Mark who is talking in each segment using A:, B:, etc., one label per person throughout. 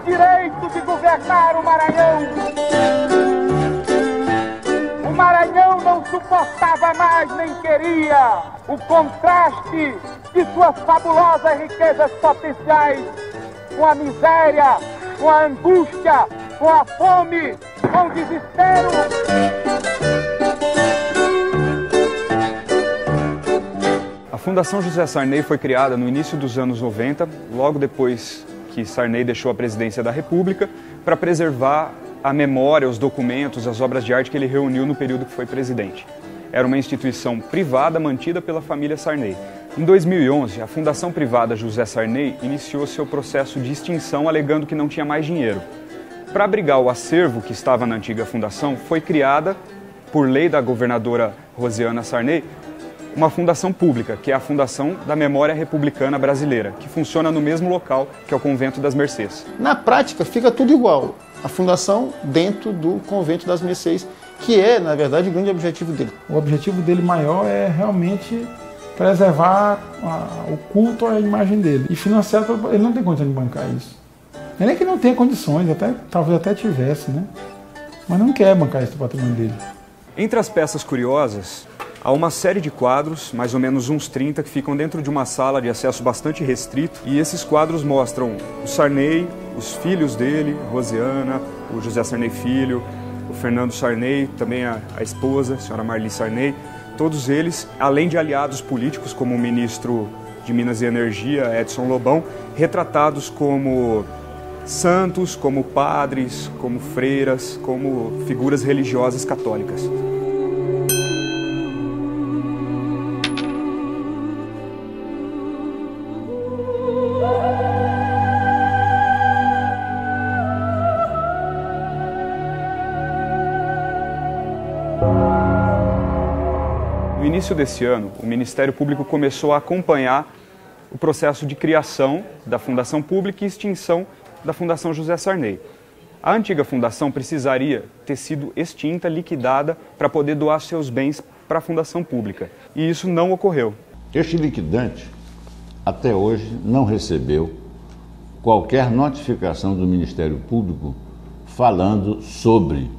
A: direito de governar o Maranhão. O Maranhão não suportava mais nem queria o contraste de suas fabulosas riquezas potenciais com a miséria, com a angústia, com a fome, com o desespero.
B: A Fundação José Sarney foi criada no início dos anos 90, logo depois que Sarney deixou a presidência da República, para preservar a memória, os documentos, as obras de arte que ele reuniu no período que foi presidente. Era uma instituição privada mantida pela família Sarney. Em 2011, a Fundação Privada José Sarney iniciou seu processo de extinção alegando que não tinha mais dinheiro. Para abrigar o acervo que estava na antiga fundação, foi criada, por lei da governadora Rosiana Sarney, uma fundação pública, que é a Fundação da Memória Republicana Brasileira, que funciona no mesmo local que é o Convento das Mercês.
C: Na prática, fica tudo igual. A fundação dentro do Convento das Mercês, que é, na verdade, o grande objetivo dele.
D: O objetivo dele maior é realmente preservar o culto à imagem dele. E financiar, ele não tem condição de bancar isso. Não é que não tenha condições, talvez até tivesse, né? Mas não quer bancar esse patrimônio dele.
B: Entre as peças curiosas, há uma série de quadros, mais ou menos uns 30, que ficam dentro de uma sala de acesso bastante restrito. E esses quadros mostram o Sarney, os filhos dele, Rosiana, o José Sarney Filho, o Fernando Sarney, também a esposa, a senhora Marli Sarney. Todos eles, além de aliados políticos, como o ministro de Minas e Energia, Edson Lobão, retratados como santos, como padres, como freiras, como figuras religiosas católicas. No início desse ano, o Ministério Público começou a acompanhar o processo de criação da Fundação Pública e extinção da Fundação José Sarney. A antiga fundação precisaria ter sido extinta, liquidada, para poder doar seus bens para a Fundação Pública. E isso não ocorreu.
E: Este liquidante, até hoje, não recebeu qualquer notificação do Ministério Público falando sobre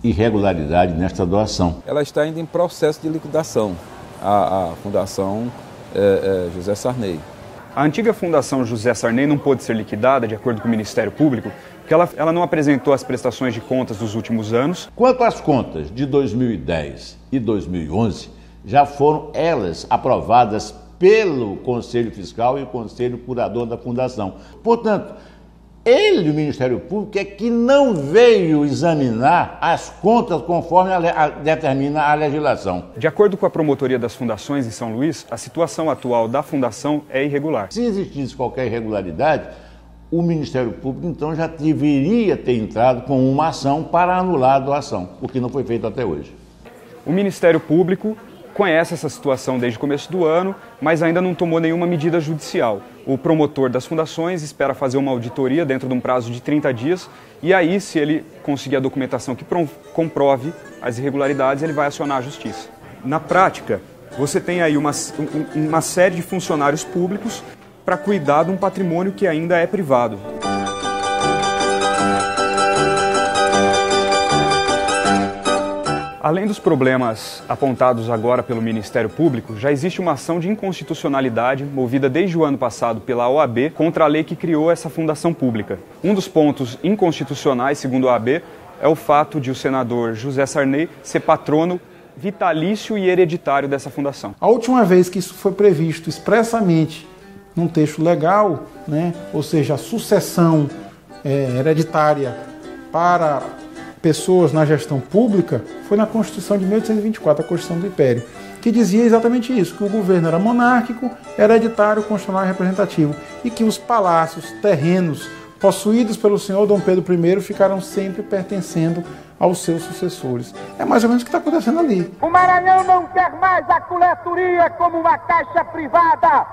E: irregularidade nesta doação.
F: Ela está ainda em processo de liquidação, a Fundação José Sarney.
B: A antiga Fundação José Sarney não pôde ser liquidada, de acordo com o Ministério Público, porque ela não apresentou as prestações de contas dos últimos anos.
E: Quanto às contas de 2010 e 2011, já foram elas aprovadas pelo Conselho Fiscal e o Conselho Curador da Fundação. Portanto, ele, o Ministério Público, é que não veio examinar as contas conforme determina a legislação.
B: De acordo com a Promotoria das Fundações em São Luís, a situação atual da Fundação é irregular.
E: Se existisse qualquer irregularidade, o Ministério Público, então, já deveria ter entrado com uma ação para anular a doação, o que não foi feito até hoje.
B: O Ministério Público conhece essa situação desde o começo do ano, mas ainda não tomou nenhuma medida judicial. O promotor das fundações espera fazer uma auditoria dentro de um prazo de 30 dias e aí, se ele conseguir a documentação que comprove as irregularidades, ele vai acionar a justiça. Na prática, você tem aí uma série de funcionários públicos para cuidar de um patrimônio que ainda é privado. Além dos problemas apontados agora pelo Ministério Público, já existe uma ação de inconstitucionalidade movida desde o ano passado pela OAB contra a lei que criou essa fundação pública. Um dos pontos inconstitucionais, segundo a OAB, é o fato de o senador José Sarney ser patrono vitalício e hereditário dessa fundação.
D: A última vez que isso foi previsto expressamente num texto legal, né, ou seja, a sucessão hereditária para pessoas na gestão pública, foi na Constituição de 1824, a Constituição do Império, que dizia exatamente isso, que o governo era monárquico, hereditário, constitucional e representativo, e que os palácios, terrenos possuídos pelo senhor Dom Pedro I ficaram sempre pertencendo aos seus sucessores. É mais ou menos o que está acontecendo ali.
A: O Maranhão não quer mais a coletoria como uma caixa privada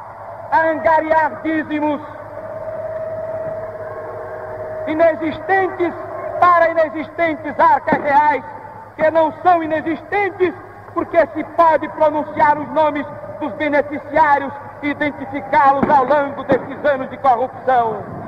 A: a angariar dízimos inexistentes para inexistentes arcas reais, que não são inexistentes porque se pode pronunciar os nomes dos beneficiários e identificá-los ao longo desses anos de corrupção.